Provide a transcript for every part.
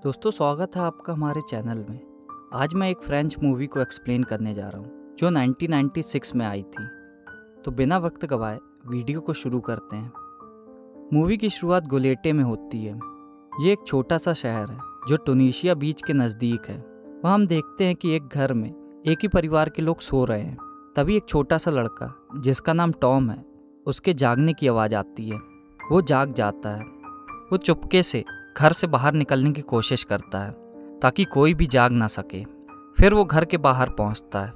दोस्तों, स्वागत है आपका हमारे चैनल में। आज मैं एक फ्रेंच मूवी को एक्सप्लेन करने जा रहा हूँ जो 1996 में आई थी। तो बिना वक्त गवाए वीडियो को शुरू करते हैं। मूवी की शुरुआत गुलेटे में होती है। ये एक छोटा सा शहर है जो टूनीशिया बीच के नज़दीक है। वहाँ हम देखते हैं कि एक घर में एक ही परिवार के लोग सो रहे हैं। तभी एक छोटा सा लड़का जिसका नाम टॉम है, उसके जागने की आवाज़ आती है। वो जाग जाता है। वो चुपके से घर से बाहर निकलने की कोशिश करता है ताकि कोई भी जाग ना सके। फिर वो घर के बाहर पहुंचता है।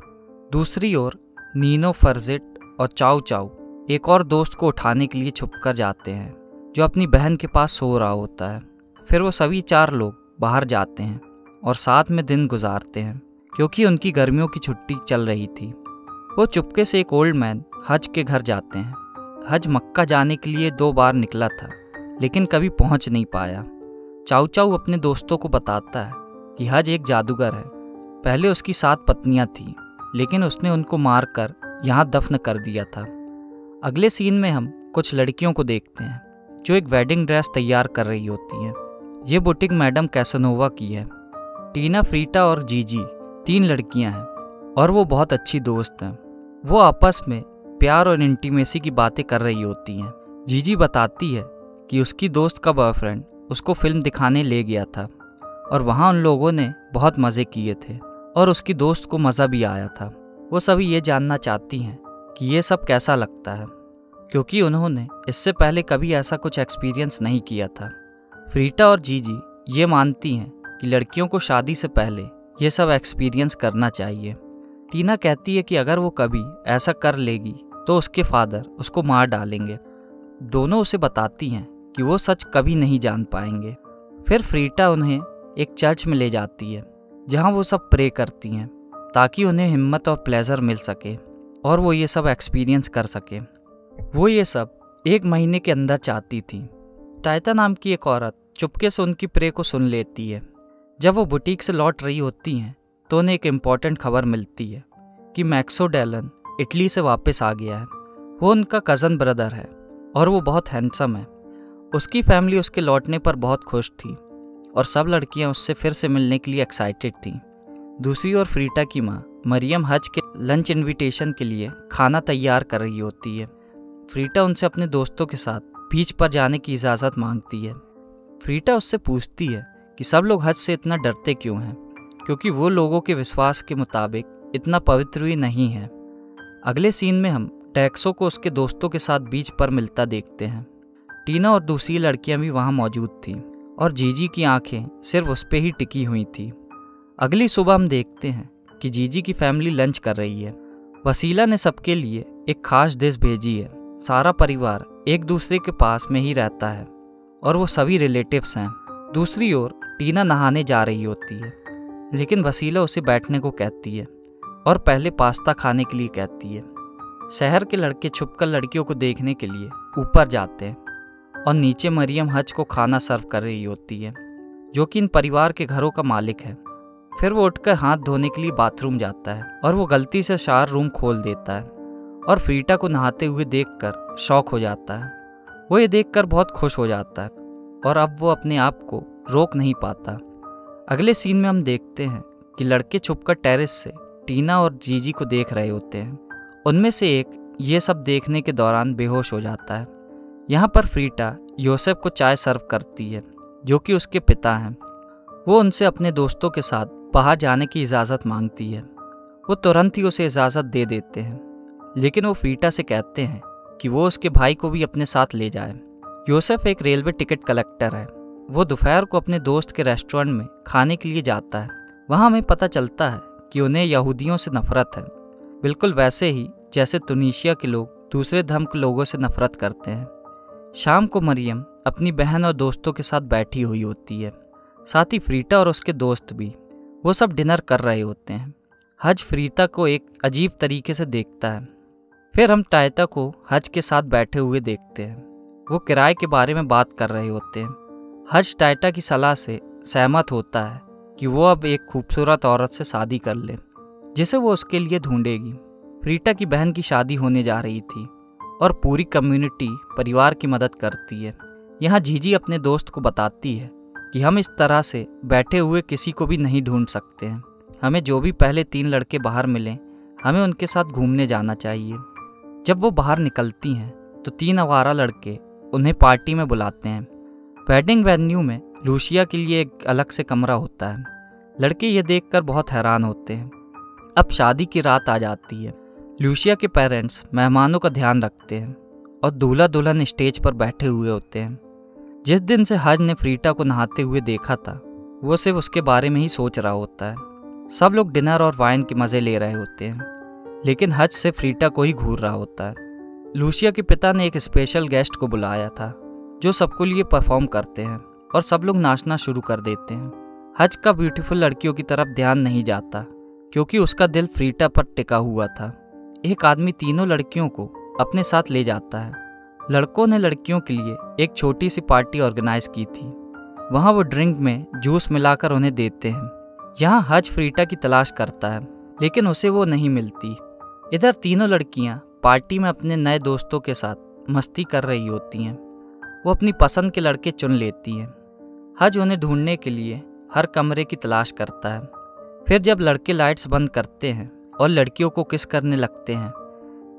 दूसरी ओर नीनो, फर्जिट और चाऊ चाऊ एक और दोस्त को उठाने के लिए छुपकर जाते हैं जो अपनी बहन के पास सो रहा होता है। फिर वो सभी 4 लोग बाहर जाते हैं और साथ में दिन गुजारते हैं क्योंकि उनकी गर्मियों की छुट्टी चल रही थी। वो चुपके से एक ओल्ड मैन हज के घर जाते हैं। हज मक्का जाने के लिए 2 बार निकला था लेकिन कभी पहुंच नहीं पाया। चाऊ चाऊ अपने दोस्तों को बताता है कि हज एक जादूगर है। पहले उसकी 7 पत्नियां थीं लेकिन उसने उनको मारकर यहाँ दफन कर दिया था। अगले सीन में हम कुछ लड़कियों को देखते हैं जो एक वेडिंग ड्रेस तैयार कर रही होती हैं। ये बुटीक मैडम कैसानोवा की है। टीना, फ्रीटा और जीजी 3 लड़कियां हैं और वो बहुत अच्छी दोस्त हैं। वो आपस में प्यार और इंटीमेसी की बातें कर रही होती हैं। जीजी बताती है कि उसकी दोस्त का बॉयफ्रेंड उसको फिल्म दिखाने ले गया था और वहाँ उन लोगों ने बहुत मज़े किए थे और उसकी दोस्त को मज़ा भी आया था। वो सभी ये जानना चाहती हैं कि ये सब कैसा लगता है क्योंकि उन्होंने इससे पहले कभी ऐसा कुछ एक्सपीरियंस नहीं किया था। फ्रीटा और जीजी ये मानती हैं कि लड़कियों को शादी से पहले ये सब एक्सपीरियंस करना चाहिए। टीना कहती है कि अगर वो कभी ऐसा कर लेगी तो उसके फादर उसको मार डालेंगे। दोनों उसे बताती हैं कि वो सच कभी नहीं जान पाएंगे। फिर फ्रीटा उन्हें एक चर्च में ले जाती है जहां वो सब प्रे करती हैं ताकि उन्हें हिम्मत और प्लेजर मिल सके और वो ये सब एक्सपीरियंस कर सके। वो ये सब 1 महीने के अंदर चाहती थी। टाइता नाम की एक औरत चुपके से उनकी प्रे को सुन लेती है। जब वो बुटीक से लौट रही होती हैं तो उन्हें एक इम्पॉर्टेंट खबर मिलती है कि मैक्सो डेलन इटली से वापस आ गया है। वो उनका कज़न ब्रदर है और वो बहुत हैंडसम है। उसकी फैमिली उसके लौटने पर बहुत खुश थी और सब लड़कियां उससे फिर से मिलने के लिए एक्साइटेड थीं। दूसरी ओर फ्रीटा की माँ मरियम हज के लंच इनविटेशन के लिए खाना तैयार कर रही होती है। फ्रीटा उनसे अपने दोस्तों के साथ बीच पर जाने की इजाज़त मांगती है। फ्रीटा उससे पूछती है कि सब लोग हज से इतना डरते क्यों हैं, क्योंकि वो लोगों के विश्वास के मुताबिक इतना पवित्र भी नहीं है। अगले सीन में हम टैक्सो को उसके दोस्तों के साथ बीच पर मिलता देखते हैं। टीना और दूसरी लड़कियां भी वहां मौजूद थीं और जीजी की आंखें सिर्फ उस पे ही टिकी हुई थी। अगली सुबह हम देखते हैं कि जीजी की फैमिली लंच कर रही है। वसीला ने सबके लिए एक खास डिश भेजी है। सारा परिवार एक दूसरे के पास में ही रहता है और वो सभी रिलेटिव्स हैं। दूसरी ओर टीना नहाने जा रही होती है लेकिन वसीला उसे बैठने को कहती है और पहले पास्ता खाने के लिए कहती है। शहर के लड़के छुपकर लड़कियों को देखने के लिए ऊपर जाते हैं और नीचे मरियम हज को खाना सर्व कर रही होती है जो कि इन परिवार के घरों का मालिक है। फिर वो उठकर हाथ धोने के लिए बाथरूम जाता है और वो गलती से शावर रूम खोल देता है और फ्रीटा को नहाते हुए देखकर शॉक हो जाता है। वो ये देखकर बहुत खुश हो जाता है और अब वो अपने आप को रोक नहीं पाता। अगले सीन में हम देखते हैं कि लड़के छुपकर टेरेस से टीना और जीजी को देख रहे होते हैं। उनमें से एक ये सब देखने के दौरान बेहोश हो जाता है। यहाँ पर फ्रीटा योसेफ को चाय सर्व करती है जो कि उसके पिता हैं। वो उनसे अपने दोस्तों के साथ बाहर जाने की इजाज़त मांगती है। वो तुरंत ही उसे इजाज़त दे देते हैं लेकिन वो फ्रीटा से कहते हैं कि वो उसके भाई को भी अपने साथ ले जाए। योसेफ एक रेलवे टिकट कलेक्टर है। वो दोपहर को अपने दोस्त के रेस्टोरेंट में खाने के लिए जाता है। वहाँ हमें पता चलता है कि उन्हें यहूदियों से नफरत है, बिल्कुल वैसे ही जैसे तुनीशिया के लोग दूसरे धर्म के लोगों से नफरत करते हैं। शाम को मरियम अपनी बहन और दोस्तों के साथ बैठी हुई होती है, साथ ही फ्रीटा और उसके दोस्त भी। वो सब डिनर कर रहे होते हैं। हज फ्रीटा को एक अजीब तरीके से देखता है। फिर हम टाइता को हज के साथ बैठे हुए देखते हैं। वो किराए के बारे में बात कर रहे होते हैं। हज टाइटा की सलाह से सहमत होता है कि वो अब एक खूबसूरत औरत से शादी कर ले जिसे वो उसके लिए ढूंढेगी। फ्रीटा की बहन की शादी होने जा रही थी और पूरी कम्युनिटी परिवार की मदद करती है। यहाँ जीजी अपने दोस्त को बताती है कि हम इस तरह से बैठे हुए किसी को भी नहीं ढूंढ सकते हैं। हमें जो भी पहले 3 लड़के बाहर मिलें, हमें उनके साथ घूमने जाना चाहिए। जब वो बाहर निकलती हैं तो 3 आवारा लड़के उन्हें पार्टी में बुलाते हैं। वेडिंग वेन्यू में लूसिया के लिए एक अलग से कमरा होता है। लड़के ये देखकर बहुत हैरान होते हैं। अब शादी की रात आ जाती है। लूसिया के पेरेंट्स मेहमानों का ध्यान रखते हैं और दूल्हा दुल्हन स्टेज पर बैठे हुए होते हैं। जिस दिन से हज ने फ्रीटा को नहाते हुए देखा था, वो सिर्फ उसके बारे में ही सोच रहा होता है। सब लोग डिनर और वाइन के मज़े ले रहे होते हैं, लेकिन हज से फ्रीटा को ही घूर रहा होता है। लूसिया के पिता ने एक स्पेशल गेस्ट को बुलाया था जो सबको लिए परफॉर्म करते हैं और सब लोग नाचना शुरू कर देते हैं। हज का ब्यूटीफुल लड़कियों की तरफ ध्यान नहीं जाता क्योंकि उसका दिल फ्रीटा पर टिका हुआ था। एक आदमी तीनों लड़कियों को अपने साथ ले जाता है। लड़कों ने लड़कियों के लिए एक छोटी सी पार्टी ऑर्गेनाइज की थी। वहाँ वो ड्रिंक में जूस मिलाकर उन्हें देते हैं। यहाँ हज फ्रीटा की तलाश करता है, लेकिन उसे वो नहीं मिलती। इधर तीनों लड़कियाँ पार्टी में अपने नए दोस्तों के साथ मस्ती कर रही होती हैं। वो अपनी पसंद के लड़के चुन लेती हैं। हज उन्हें ढूंढने के लिए हर कमरे की तलाश करता है। फिर जब लड़के लाइट्स बंद करते हैं और लड़कियों को किस करने लगते हैं,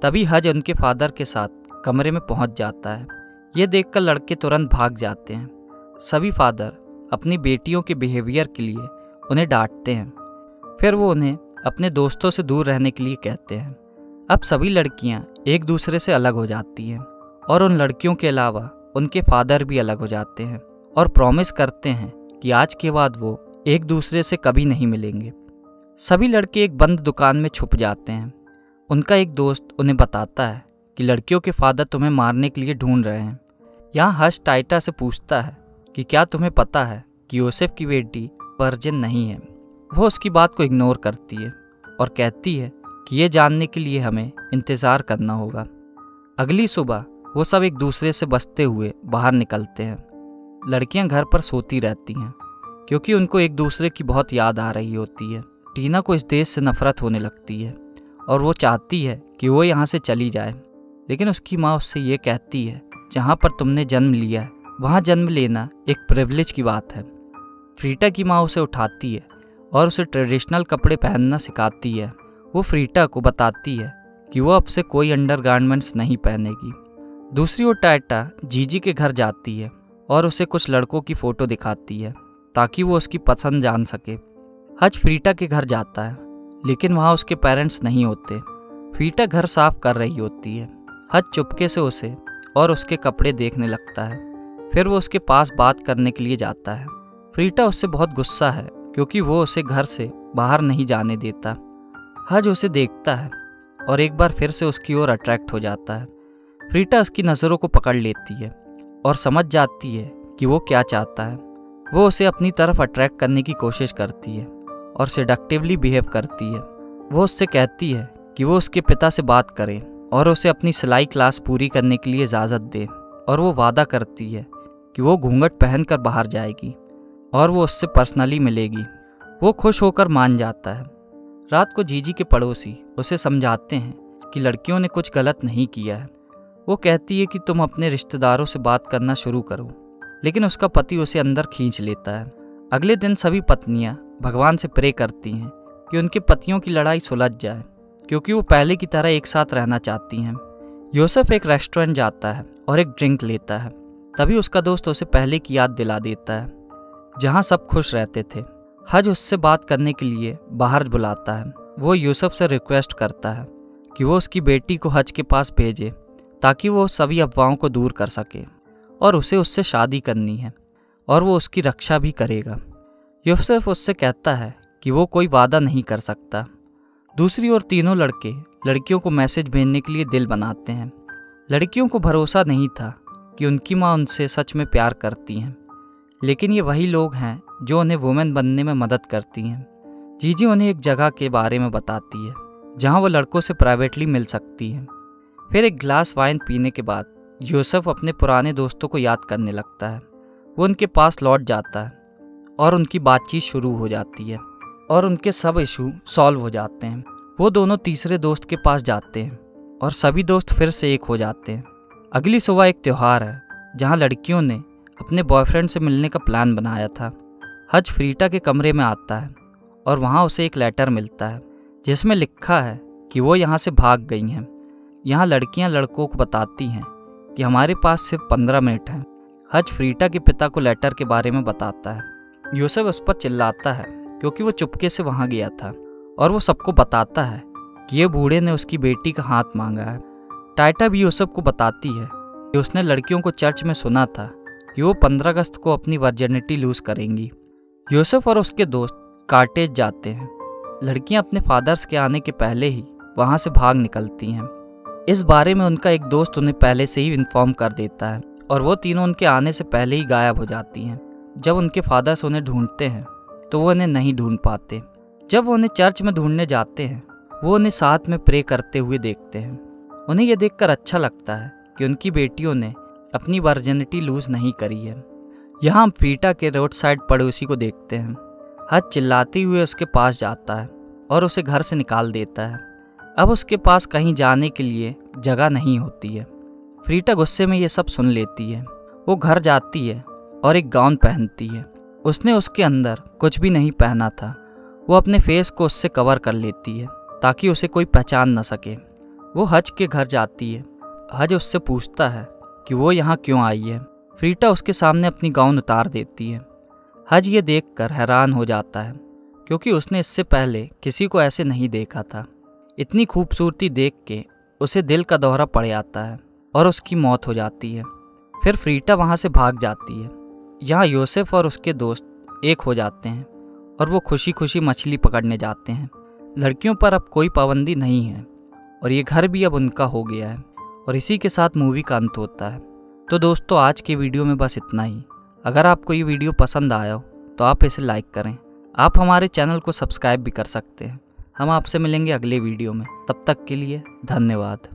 तभी हज उनके फादर के साथ कमरे में पहुंच जाता है। ये देखकर लड़के तुरंत भाग जाते हैं। सभी फादर अपनी बेटियों के बिहेवियर के लिए उन्हें डांटते हैं। फिर वो उन्हें अपने दोस्तों से दूर रहने के लिए कहते हैं। अब सभी लड़कियां एक दूसरे से अलग हो जाती हैं और उन लड़कियों के अलावा उनके फादर भी अलग हो जाते हैं और प्रॉमिस करते हैं कि आज के बाद वो एक दूसरे से कभी नहीं मिलेंगे। सभी लड़के एक बंद दुकान में छुप जाते हैं। उनका एक दोस्त उन्हें बताता है कि लड़कियों के फादर तुम्हें मारने के लिए ढूंढ रहे हैं। यहाँ हज टाइटा से पूछता है कि क्या तुम्हें पता है कि यूसुफ की बेटी वर्जिन नहीं है। वो उसकी बात को इग्नोर करती है और कहती है कि ये जानने के लिए हमें इंतज़ार करना होगा। अगली सुबह वो सब एक दूसरे से बचते हुए बाहर निकलते हैं। लड़कियां घर पर सोती रहती हैं क्योंकि उनको एक दूसरे की बहुत याद आ रही होती है। टीना को इस देश से नफरत होने लगती है और वो चाहती है कि वो यहाँ से चली जाए, लेकिन उसकी माँ उससे ये कहती है, जहाँ पर तुमने जन्म लिया है वहाँ जन्म लेना एक प्रिविलेज की बात है। फ्रीटा की माँ उसे उठाती है और उसे ट्रेडिशनल कपड़े पहनना सिखाती है। वो फ्रीटा को बताती है कि वो अब से कोई अंडरगारमेंट्स नहीं पहनेगी। दूसरी ओर टाइटा जीजी के घर जाती है और उसे कुछ लड़कों की फ़ोटो दिखाती है ताकि वो उसकी पसंद जान सके। हज फ्रीटा के घर जाता है, लेकिन वहाँ उसके पेरेंट्स नहीं होते। फ्रीटा घर साफ कर रही होती है। हज चुपके से उसे और उसके कपड़े देखने लगता है। फिर वो उसके पास बात करने के लिए जाता है। फ्रीटा उससे बहुत गुस्सा है क्योंकि वो उसे घर से बाहर नहीं जाने देता। हज उसे देखता है और एक बार फिर से उसकी ओर अट्रैक्ट हो जाता है। फ्रीटा उसकी नज़रों को पकड़ लेती है और समझ जाती है कि वो क्या चाहता है। वो उसे अपनी तरफ अट्रैक्ट करने की कोशिश करती है और सेडक्टिवली बिहेव करती है। वो उससे कहती है कि वो उसके पिता से बात करे और उसे अपनी सिलाई क्लास पूरी करने के लिए इजाज़त दे, और वो वादा करती है कि वो घूंघट पहनकर बाहर जाएगी और वो उससे पर्सनली मिलेगी। वो खुश होकर मान जाता है। रात को जीजी के पड़ोसी उसे समझाते हैं कि लड़कियों ने कुछ गलत नहीं किया है। वो कहती है कि तुम अपने रिश्तेदारों से बात करना शुरू करो, लेकिन उसका पति उसे अंदर खींच लेता है। अगले दिन सभी पत्नियां भगवान से प्रे करती हैं कि उनके पतियों की लड़ाई सुलझ जाए, क्योंकि वो पहले की तरह एक साथ रहना चाहती हैं। यूसुफ एक रेस्टोरेंट जाता है और एक ड्रिंक लेता है। तभी उसका दोस्त उसे पहले की याद दिला देता है जहाँ सब खुश रहते थे। हज उससे बात करने के लिए बाहर बुलाता है। वो यूसुफ से रिक्वेस्ट करता है कि वो उसकी बेटी को हज के पास भेजे ताकि वो सभी अफवाहों को दूर कर सके, और उसे उससे शादी करनी है और वो उसकी रक्षा भी करेगा। यूसुफ उससे कहता है कि वो कोई वादा नहीं कर सकता। दूसरी ओर तीनों लड़के लड़कियों को मैसेज भेजने के लिए दिल बनाते हैं। लड़कियों को भरोसा नहीं था कि उनकी माँ उनसे सच में प्यार करती हैं, लेकिन ये वही लोग हैं जो उन्हें वुमेन बनने में मदद करती हैं। जीजी उन्हें एक जगह के बारे में बताती है जहाँ वो लड़कों से प्राइवेटली मिल सकती हैं। फिर एक गिलास वाइन पीने के बाद यूसुफ अपने पुराने दोस्तों को याद करने लगता है। वो उनके पास लौट जाता है और उनकी बातचीत शुरू हो जाती है और उनके सब इशू सॉल्व हो जाते हैं। वो दोनों तीसरे दोस्त के पास जाते हैं और सभी दोस्त फिर से एक हो जाते हैं। अगली सुबह एक त्यौहार है जहाँ लड़कियों ने अपने बॉयफ्रेंड से मिलने का प्लान बनाया था। हज फ्रीटा के कमरे में आता है और वहाँ उसे एक लेटर मिलता है जिसमें लिखा है कि वो यहाँ से भाग गई हैं। यहाँ लड़कियाँ लड़कों को बताती हैं कि हमारे पास सिर्फ 15 मिनट हैं। हज फ्रीटा के पिता को लेटर के बारे में बताता है। यूसुफ उस पर चिल्लाता है क्योंकि वो चुपके से वहाँ गया था और वो सबको बताता है कि ये बूढ़े ने उसकी बेटी का हाथ मांगा है। टाइटा भी यूसुफ को बताती है कि उसने लड़कियों को चर्च में सुना था कि वो 15 अगस्त को अपनी वर्जिनिटी लूज करेंगी। यूसुफ और उसके दोस्त कार्टेज जाते हैं। लड़कियां अपने फादर्स के आने के पहले ही वहां से भाग निकलती हैं। इस बारे में उनका एक दोस्त उन्हें पहले से ही इन्फॉर्म कर देता है और वो तीनों उनके आने से पहले ही गायब हो जाती हैं। जब उनके फादर्स उन्हें ढूंढते हैं तो वो उन्हें नहीं ढूंढ पाते। जब वो उन्हें चर्च में ढूंढने जाते हैं वो उन्हें साथ में प्रे करते हुए देखते हैं। उन्हें यह देखकर अच्छा लगता है कि उनकी बेटियों ने अपनी वर्जिनिटी लूज नहीं करी है। यहाँ हम फ्रीटा के रोड साइड पड़ोसी को देखते हैं। हज चिल्लाते हुए उसके पास जाता है और उसे घर से निकाल देता है। अब उसके पास कहीं जाने के लिए जगह नहीं होती है। फ्रीटा गुस्से में ये सब सुन लेती है। वो घर जाती है और एक गाउन पहनती है। उसने उसके अंदर कुछ भी नहीं पहना था। वो अपने फेस को उससे कवर कर लेती है ताकि उसे कोई पहचान न सके। वो हज के घर जाती है। हज उससे पूछता है कि वो यहाँ क्यों आई है। फ्रीटा उसके सामने अपनी गाउन उतार देती है। हज ये देखकर हैरान हो जाता है क्योंकि उसने इससे पहले किसी को ऐसे नहीं देखा था। इतनी खूबसूरती देख के उसे दिल का दौरा पड़ जाता है और उसकी मौत हो जाती है। फिर फ्रीटा वहाँ से भाग जाती है। यहाँ यूसुफ और उसके दोस्त एक हो जाते हैं और वो खुशी खुशी मछली पकड़ने जाते हैं। लड़कियों पर अब कोई पाबंदी नहीं है और ये घर भी अब उनका हो गया है। और इसी के साथ मूवी का अंत होता है। तो दोस्तों आज के वीडियो में बस इतना ही। अगर आपको ये वीडियो पसंद आया हो तो आप इसे लाइक करें। आप हमारे चैनल को सब्सक्राइब भी कर सकते हैं। हम आपसे मिलेंगे अगले वीडियो में। तब तक के लिए धन्यवाद।